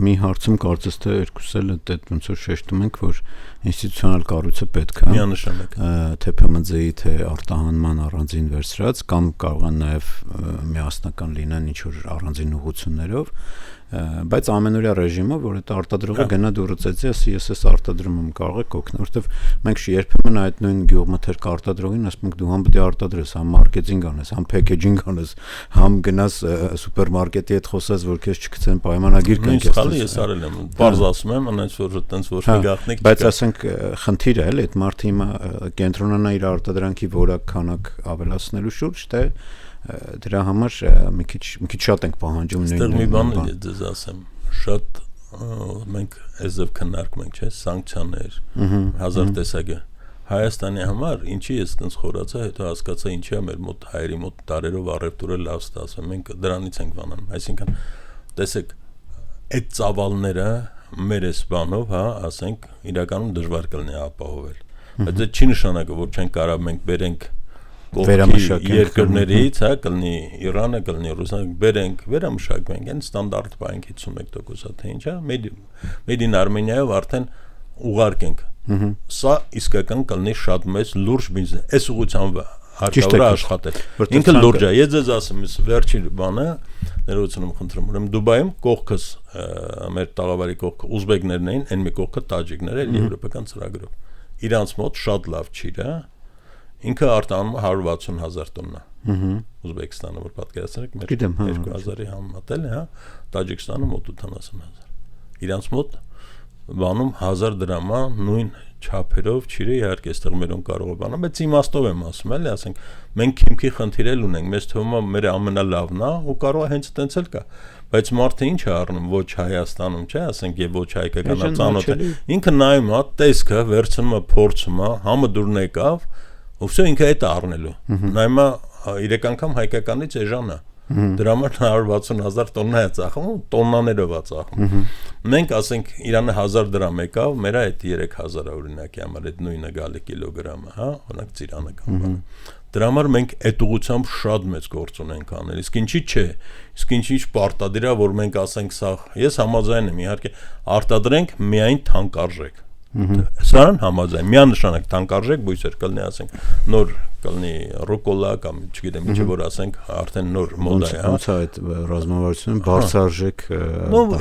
մի հարցում կարծես թե երկուսս էլ այդ ոնց որ շեշտում ենք, որ ինստիտուցիոնալ կառույցը պետք է միանշանակ թե ՓՄԶ-ի թե արտահանման առանձին վերցրած կամ կարող են նաև միասնական լինեն ինչ որ առանձին ուղղություններով, բայց ամենօրյա ռեժիմը, որ այդ արտադրողը գնա դուրս ծեծի, ասի ես էս արտադրում եմ, կարող եք օգնել, որովհետև մենք երբեմն այդ նույն գյուղմթերք արտադրողին ասում ենք դու համ պետք է արտադրես, համ մարքեթինգ անես, համ փեքեջինգ անես, համ գնաս սուպերմարկետի հետ խոսես, որ քեզ չգցեն պայմանագիր կան քեզ։ Խալի ես արել եմ, բարձ ասում եմ, անց որ այտենց ոչ մի գաղտնիք չկա։ Բայց ասենք խնդիրը էլ այդ մարդը հիմա կենտրոնանա իր արտադրանքի որակ քանակ ավելացնելու շուրջ, թե դրա համար մի քիչ շատ ենք պահանջում նույն։ Այստեղ մի բան ես ասեմ, շատ մենք այսով քննարկում ենք, չէ՞, սանկցիաներ, հազար տեսակը։ Հայաստանի համար ինչի ես այդպես խորացա, հետո հասկացա ինչի է մեր մոտ հայերի մոտ տարերով առևտուրը լավ ստացվում, մենք դրանից ենք վանում, այսինքն տեսեք այդ ծավալները մեր այս բանով, հա, ասենք իրականում դժվար կլինի ապահովել, բայց դա չի նշանակում, որ չենք կարող մենք բերենք երկրներից, հա, կլինի Իրանը, կլինի Ռուսաստանը, բերենք, վերամշակենք, այն ստանդարտ բանք 51%-ը թե ինչա, Made in Armenia-ով արդեն ուղարկենք։ Սա իսկական կլինի շատ մեծ լուրջ բիզնես, այս ուղղությամբ հարկավոր է աշխատել։ Ինքը լուրջ է, ես ձեզ ասեմ, վերջին բանը, ներողություն խնդրում, ուրեմն Դուբայում կողքս մեր տաղավարի կողքը ուզբեկներն էին, այն մի կողքը տաջիկներ են եվրոպական ծրագրով։ Իրանց մոտ շատ լավ ճիր է։ Ինքը արտահանում 160,000 տոննա։ Ուզբեկստանը, որ պատկերացրեք, մեր 2000-ի համեմատել է, հա, Տաջիկստանը մոտ 80,000։ Իրանց մոտ բանում 1000 դրամա նույն չափերով ճիրը իհարկե այստեղ մերոն կարող է բանալ, բայց իմաստով եմ ասում, էլի, ասենք, մենք քիմքի խնդիրել ունենք, մեզ թվում է մեր ամենալավն է ու կարող է հենց այդպես էլ կա, բայց մարդը ինչ է առնում, ոչ Հայաստանում, չէ, ասենք, եւ ոչ հայկական ծանոթը։ Ինքը նայում է, տեսքը վերցնում է, փորձում է, համը դուրն եկավ, ու վсё ինքը այդ առնելու նայմա 3 անգամ հայկականից էժան է դրա համար 160,000 տոննա է ծախում տոննաներով է ծախում մենք ասենք Իրանը 1000 դրամ եկավ մերա այդ 3000 օրինակի համար այդ նույնը գալի կիլոգրամը հա օրինակ ծիրանը կամ դրա համար մենք այդ ուղղությամբ շատ մեծ գործ ունենք անել իսկ ինչի՞ չէ իսկ ինչի՞ պարտադիր է որ մենք ասենք սա ես համաձայն եմ իհարկե արտադրենք միայն թանկարժեք Սրան համաձայն միանշանակ թանկարժեք բույսեր կլինի ասենք նոր կլինի ռուկոլա կամ չգիտեմ ինչ որ ասենք արդեն նոր մոդա է ոնց է այդ ռազմավարությունը բարձրարժեք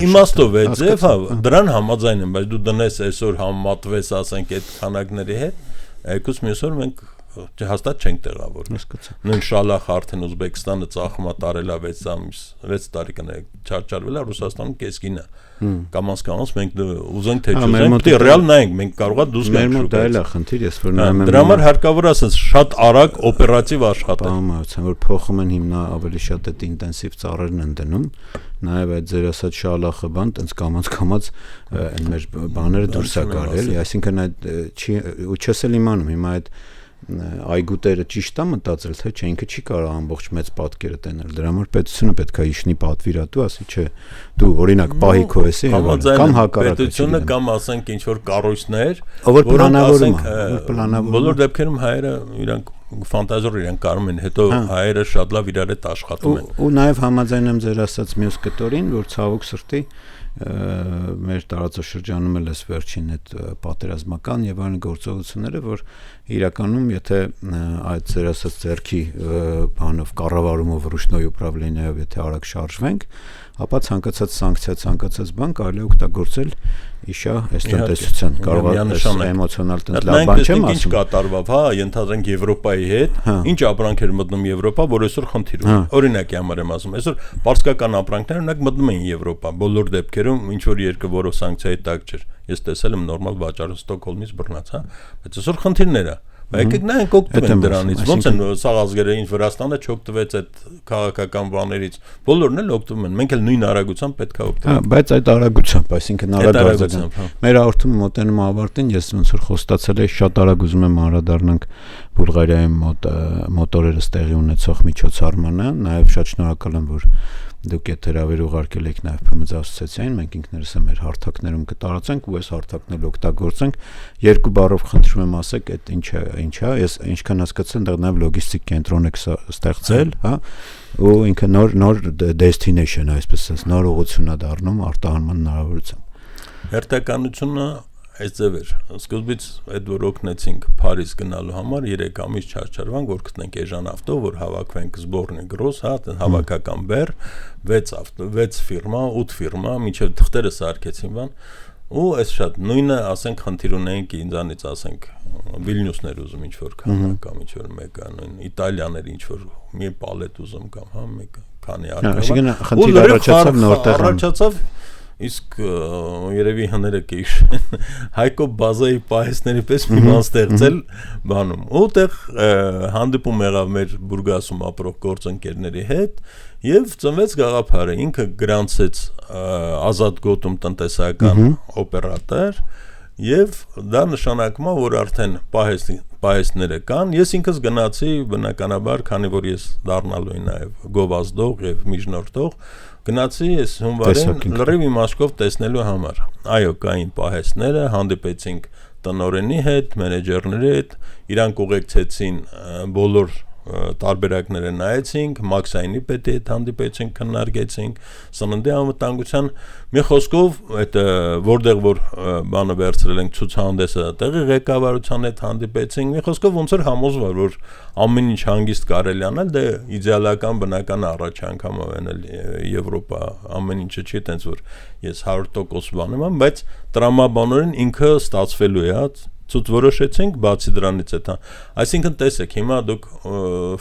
իմաստով է ձև հա դրան համաձայն եմ բայց դու դնես այսօր համատվես ասենք այդ քանակների հետ եկուս մյուս օր մենք հաստատ չենք տեղավորվում նույն շալախ արդեն Ուզբեկստանը ծախումա տարելա 6 տարի կներ չարչարվել է Ռուսաստանում կեսկինը կամաց մենք ուզենք թե չուզենք պետք է ռեալ նայենք մենք կարողա դուրս գանք շուտ դա էլ է խնդիր ես որ նայում եմ դրա համար հարկավոր ասած շատ արագ օպերատիվ աշխատել բամացան որ փոխում են հիմնա ավելի շատ այդ ինտենսիվ ծառերն են դնում նաև այդ ձեր ասած շալախը բան տենց կամաց այն մեր բաները դուրս է գալել այսինքն այդ չի ու չես էլ իմանում հիմա այդ այգուտերը ճիշտ է մտածել թե չէ ինքը չի կարող ամբողջ մեծ պատկերը տենել դրա համար պետությունը պետք է իշնի պատվիրատու ասի չէ դու օրինակ պահի քո էսի կամ հակառակը պետությունը կամ ասենք ինչ որ կառույցներ որ պլանավորում բոլոր դեպքերում հայերը իրանք ֆանտազիոր իրանք կարում են հետո հայերը շատ լավ իրար հետ աշխատում են ու նաև համաձայն եմ ձեր ասած մյուս կտորին որ ցավոք սրտի մեր տարածաշրջանում էլ էս վերջին այդ պատերազմական եւ այլ գործողությունները որ իրականում եթե այդ ձեր ասած ձերքի բանով կառավարումով ռուշնոյ ուպրավլենիայով եթե արագ շարժվենք ապա ցանկացած սանկցիա ցանկացած բան կարելի է օգտագործել իշա այս տնտեսության կարող է էմոցիոնալ լավ բան չեմ ասում ինչ կատարվավ հա ենթադրենք Եվրոպայի հետ ինչ ապրանքեր մտնում Եվրոպա որ այսօր խնդիր ունի օրինակի համար եմ ասում այսօր պարսկական ապրանքները օրինակ մտնում են Եվրոպա բոլոր դեպքերում ինչ որ երկը որով սանկցիայի տակ չէր ես տեսել եմ նորմալ վաճառը Ստոկհոլմից բռնած հա բայց այսօր խնդիրներ է եկեք նայենք օգտվենք դրանից ոնց են սաղ ազգերը ինչ Վրաստանը չօգտվեց այդ քաղաքական բաներից բոլորն էլ օգտվում են մենք էլ նույն արագությամբ պետք է օգտվենք բայց այդ արագությամբ այսինքն արագությամբ մեր հաղորդումը մոտենում ավարտին ես ոնց որ խոստացել եմ շատ արագ ուզում եմ անդրադառնանք Բուլղարիայի մոտորերս տեղի ունեցող միջոցառմանը նաև շատ շնորհակալ եմ որ դուք այդ հրավեր ուղարկել եք նաև ՓՄԶ ասոցիացիային մենք ինքներս մեր հարթակներում կտարածենք ու այս հարթակներն օգտագործենք երկու բառով խնդրում եմ ասեք այդ ինչա ես ինչքան հասկացա այնտեղ նաև լոգիստիկ կենտրոն եք ստեղծել հա ու ինքը նոր destination այսպես ասած նոր ուղղություն է դառնում արտահանման հնարավորությամբ հերթականությունը այս ձև էր սկզբից այդ որ օգնեցինք Փարիզ գնալու համար 3 ամիս չարչարվանք որ գտնենք էժան ավտո որ հավաքվենք սբորնի գրոս հա հավաքական բեռ 6 ֆիրմա 8 ֆիրմա միջև թղթերը սարքեցին բան ու այս շատ նույնը ասենք խնդիր ունենք ինձանից ասենք Վիլնյուսներ ուզում ինչ որ կամ ինչ որ մեկը նույն Իտալիաներ ինչ որ մի պալետ ուզում կամ հա մեկը քանի արկա խնդիր առաջացավ նորտեղ առաջացավ իսկ երևի հները կհիշեն Հայկո բազայի պահեսների պես մի բան ստեղծել բանում ուտեղ հանդիպում եղավ մեր Բուրգասում ապրող գործընկերների հետ եւ ծնվեց գաղափարը ինքը գրանցեց ազատ գոտում տնտեսական օպերատոր եւ դա նշանակում է որ արդեն պահեսները կան ես ինքս գնացի բնականաբար քանի որ ես դառնալու եմ նաեւ գովազդող եւ միջնորդող գնացի ես հունվարին լրիվ իմ աշկով տեսնելու համար այո կային պահեսները հանդիպեցինք տնօրենի հետ մենեջերների հետ իրանք ուղեկցեցին բոլոր տարբերակները նայեցինք Մաքսայինի պետի հետ հանդիպեցինք քննարկեցինք սննդի անվտանգության մի խոսքով այդ որտեղ որ բանը վերցրել ենք ցուցահանդեսը տեղի ղեկավարության հետ հանդիպեցինք մի խոսքով ոնց որ համոզվար որ ամեն ինչ հանգիստ կարելի անել դե իդեալական բնական առաջ անգամ ավենել Եվրոպա ամեն ինչը չի տենց որ ես 100% բանում եմ բայց տրամաբանորեն ինքը ստացվելու է հա ցույց որոշեցինք բացի դրանից հետո այսինքն տեսեք հիմա դուք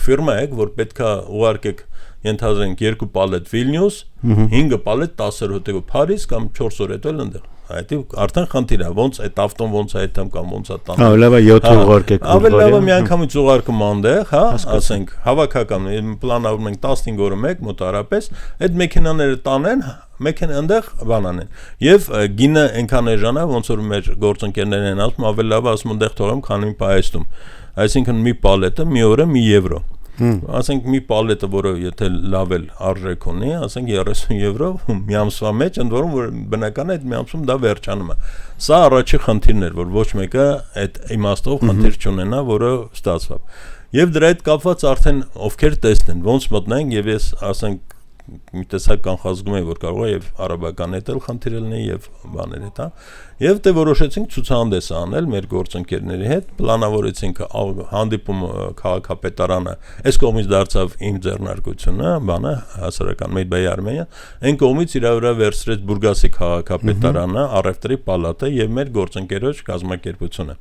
ֆիրմա եք որ պետքա ուղարկեք ենթադրենք 2 պալետ Վիլնյուս 5 պալետ 10 օր հետո Փարիզ կամ 4 օր հետո այնտեղ այդ արդեն խնդիր է ոնց այդ ավտոն ոնց է այդտեմ կամ ոնց է տանը լավ է 7 ուղարկեք ավելի լավ է մի անգամից ուղարկում անդեղ հա ասենք հավաքական պլանավորում ենք 15 օրը մեկ մոտարապես այդ մեքենաները տանեն մեքենա այնտեղ բանանեն եւ գինը այնքան էժան է ոնց որ մեր գործընկերներն են ասում ավելի լավ ասում այնտեղ թողեմ քան մի պահեստում այսինքն մի պալետը մի օրը մի եվրո։ Ասենք մի պալետը, որը եթե լավ էլ արժեք ունի, ասենք 30 եվրո մի ամսվա մեջ, ընդ որում որ բնական է այդ մի ամսում դա վերջանում է։ Սա առաջի խնդիրն էր, որ ոչ մեկը այդ իմաստով խնդիր չունենա, որը ստացավ։ Եվ դրա հետ կապված արդեն ովքեր տեսնեն, ոնց մտնենք եւ ես ասենք մի տեսակ կանխազգում եմ, որ կարող է եւ արաբական հետ էլ խնդիր լինի եւ բաներ հետ, հա։ Եվ դե որոշեցինք ցուցահանդես անել մեր գործընկերների հետ, պլանավորեցինք հանդիպում քաղաքապետարանը, այս կողմից դարձավ իմ ձեռնարկությունը, բանը հասարակական Մեդբայի Արմենիա, այն կողմից իր վրա վերցրեց Բուրգասի քաղաքապետարանը, առևտրի պալատը եւ մեր գործընկերոջ կազմակերպությունը,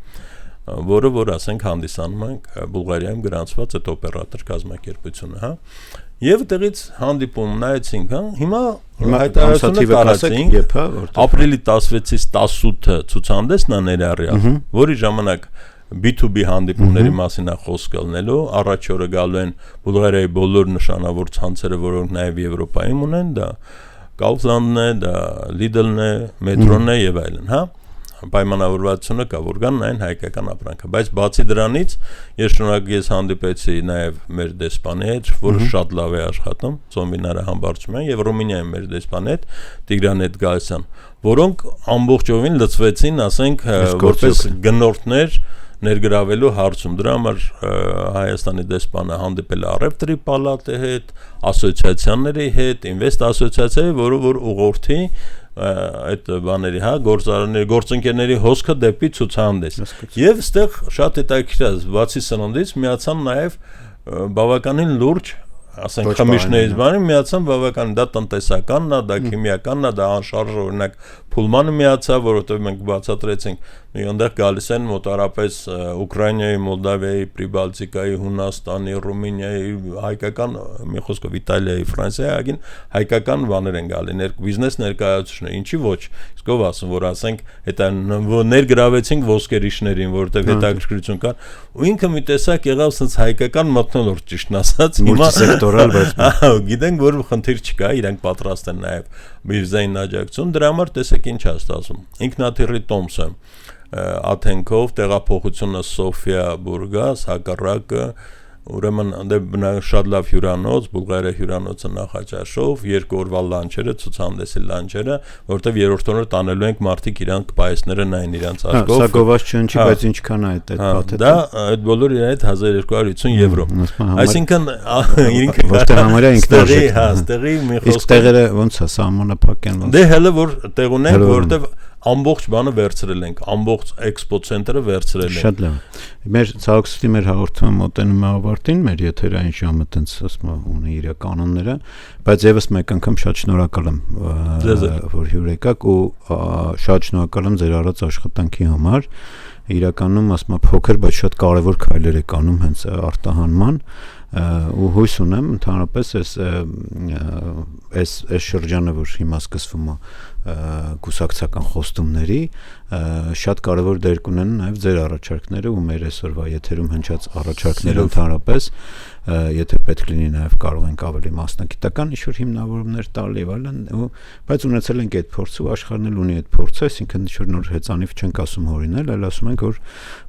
որը որ ասենք հանդիսանում ենք Բուլղարիայում գրանցված այդ օպերատոր կազմակերպությունը, հա։ Եվ դեղից հանդիպում նայեցինք, հա, հիմա հայտարարությունը կարացինք, ապրիլի 16-ից 18-ը ցուցահանդեսն է ներառյալ, որի ժամանակ B2B հանդիպումների մասին է խոսք ելնելու, առաջ օրը գալու են Բուլղարիայի բոլոր նշանավոր ցանցերը, որոնք նաև Եվրոպայում ունեն, դա Kaufland-ն է, դա Lidl-ն է, Metro-ն է եւ այլն, հա։ Պայմանավորվածությունը կա, որ կան այն հայկական ապրանքը, բայց բացի դրանից ես շնորհակալ հանդիպեցի նաև մեր դեսպանի հետ, որը շատ լավ է աշխատում, Ծոմբինարը Համբարձումյան եւ Ռումինիայի մեր դեսպանի հետ Տիգրան Էդգարասյան, որոնք ամբողջովին լծվեցին, ասենք, որպես գնորդներ ներգրավելու հարցում։ Դրա համար Հայաստանի դեսպանը հանդիպել է առևտրի պալատի հետ, ասոցիացիաների հետ, ինվեստ ասոցիացիայի, որը որ ուղղորդի այդ բաների, հա, գործընկերների հոսքը դեպի ցուցահանդես։ Եվ այստեղ շատ հետաքրքիր է, բացի սննդից միացան նաև բավականին լուրջ, ասենք խմիչներից բանի միացան բավական, դա տնտեսականն է, դա քիմիականն է, դա անշարժ օրինակ Փուլմանը միացավ, որովհետև մենք բացատրեցինք, այնտեղ գալիս են մոտարապես Ուկրաինայի, Մոլդավիայի, Պրիբալտիկայի, Հունաստանի, Ռումինիայի, հայկական, մի խոսքով Իտալիայի, Ֆրանսիայի, այգին հայկական բաներ են գալի, բիզնես ներկայացուցիչներ, ինչի ոչ, իսկ ով ասում, որ ասենք, հետո ներգրավեցինք ոսկերիչներին, որովհետև հետաքրքրություն կար, ու ինքը մի տեսակ եղավ sense հայկական մթնոլորտ, ճիշտն ասած, մուլտիսեկտորալ, բայց գիտենք, որ խնդիր չկա, իրանք պատրաստ են նաև բիզնեսային աջակցություն, դրա համար տեսեք ինչ է ստացվում։ Ինքնաթիռի տոմսը Աթենքով, տեղափոխությունը Սոֆիա, Բուրգաս, հակառակը, ուրեմն շատ լավ հյուրանոց, Բուլղարիա հյուրանոցը նախաճաշով, 2 օրվա լանչերը, ցուցահանդեսի լանչերը, որովհետև երրորդ օրը տանելու ենք մարդիկ իրանք պայեսները նային իրանց ազգով։ Սա գովաց չընչի, բայց ինչքան է այդ փաթեթը։ Դա այդ բոլորի այդ 1250 եվրո։ Այսինքն ինքը որտեղ համարյա ինքնարժեք։ Հա, ստեղի մի խոսք։ Իսկ տեղերը ոնց է, սահմանը փակեն ոնց։ Դե հələ որ տեղ ունենք, որովհետև ամբողջ բանը վերցրել ենք, ամբողջ էքսպո ցենտրը վերցրել ենք։ Շատ լավ։ Մեր ցավոքսի մեր հաղորդումը մոտենում է ավարտին, մեր եթերային ժամը տենց ասում ունի իր կանոնները, բայց եւս մեկ անգամ շատ շնորհակալ եմ, որ հյուր եկաք ու շատ շնորհակալ եմ ձեր առած աշխատանքի համար։ Իրականում ասում եմ փոքր, բայց շատ կարևոր քայլեր եք անում հենց արտահանման ու հույս ունեմ ընդհանրապես այս շրջանը, որ հիմա սկսվում է կուսակցական խոստումների, շատ կարևոր դեր կունենան նաև ձեր առաջարկները ու մեր այսօրվա եթերում հնչած առաջարկները ընդհանրապես, եթե պետք լինի նաև կարող ենք ավելի մասնագիտական ինչ-որ հիմնավորումներ տալ եւ այլն, բայց ունեցել ենք այդ փորձը ու աշխարհն էլ ունի այդ փորձը, այսինքն ինչ-որ նոր հեծանիվ չենք ասում հորինել, այլ ասում ենք, որ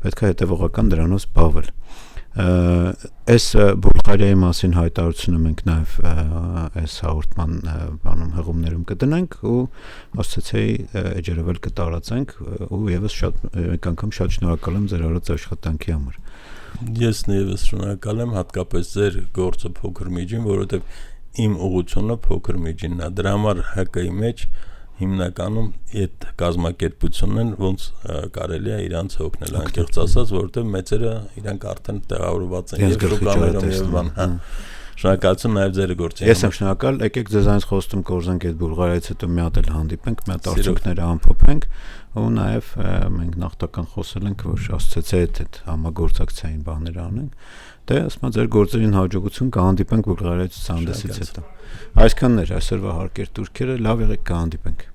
պետք է հետեւողական դրանով զբաղվել։ Այս Բուլղարիայի մասին հայտարարությունը մենք նաև այս հաղորդման բանում հղումներում կդնենք ու ասոցիացիայի էջերով էլ կտարածենք ու եւս շատ մեկ անգամ շատ շնորհակալ եմ ձեր առած աշխատանքի համար։ Ես նույնպես շնորհակալ եմ հատկապես ձեր գործը փոքր միջին, որովհետեւ իմ ուղղությունը փոքր միջինն է, դրա համար ՀԿ-ի մեջ հիմնականում այդ կազմակերպությունն են ոնց կարելի է իրանց հոգնել անկեղծ ասած, որովհետև մեծերը իրանք արդեն տեղավորված են եւ շուկաներում եւ բան, հա։ Շնորհակալություն նաև ձեր գործին։ Ես եմ շնորհակալ, եկեք ձեզանից խոստում կորզենք այդ Բուլղարիայից հետո մի հատ էլ հանդիպենք, մի հատ արդյունքները ամփոփենք ու նաև մենք նախտական խոսել ենք, որ ասոցիացիայի հետ համագործակցային բաներ անենք։ Դե ասма ձեր գործերին հաջողություն կհանդիպենք Բուլղարիայից ցուցահանդեսից հետո։ Այսքանն էր այսօրվա հարկեր турքերը, լավ եղեք կհանդիպենք։